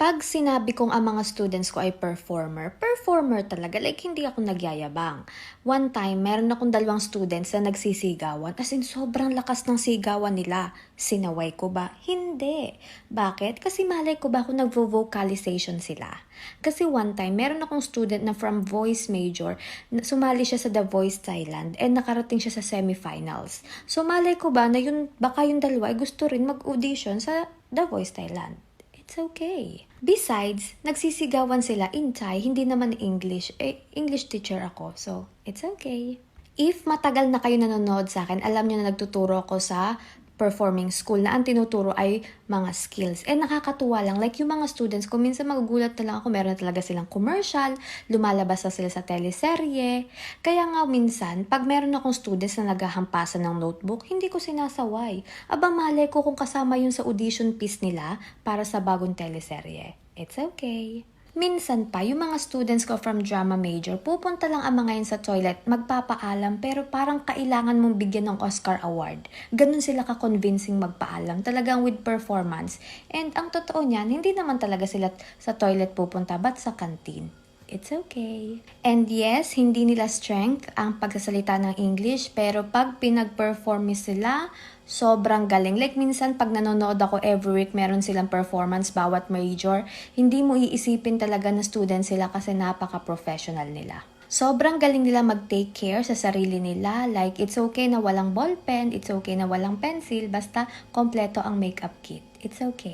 Pag sinabi kong ang mga students ko ay performer talaga. Like, hindi ako nagyayabang. One time, meron akong 2 students na nagsisigawan. As in, sobrang lakas ng sigawan nila. Sinaway ko ba? Hindi. Bakit? Kasi malay ko ba kung nagvo-vocalization sila. Kasi one time, meron akong student na from voice major, sumali siya sa The Voice Thailand and nakarating siya sa semifinals. So malay ko ba na baka yung dalawa ay gusto rin mag-audition sa The Voice Thailand. It's okay. Besides, nagsisigawan sila in Thai, hindi naman English. English teacher ako, so it's okay. If matagal na kayo nanonood sa akin, alam niyo na nagtuturo ako sa performing school na ang tinuturo ay mga skills. And nakakatuwa lang, like yung mga students ko, minsan magugulat na lang ako, meron na talaga silang commercial, lumalabas na sila sa teleserye. Kaya nga minsan, pag meron akong students na naghahampasan ng notebook, hindi ko sinasaway. Aba malay ko kung kasama yun sa audition piece nila para sa bagong teleserye. It's okay. Minsan pa, yung mga students ko from drama major, pupunta lang ang mga yun sa toilet, magpapaalam, pero parang kailangan mong bigyan ng Oscar Award. Ganun sila ka-convincing magpaalam, talagang with performance. And ang totoo niyan, hindi naman talaga sila sa toilet pupunta, but sa canteen. It's okay. And yes, hindi nila strength ang pagsasalita ng English, pero pag pinag-perform sila, sobrang galing. Like minsan, pag nanonood ako every week, meron silang performance bawat major, hindi mo iisipin talaga na student sila kasi napaka-professional nila. Sobrang galing nila mag-take care sa sarili nila. Like, it's okay na walang ballpen, it's okay na walang pencil, basta kompleto ang makeup kit. It's okay.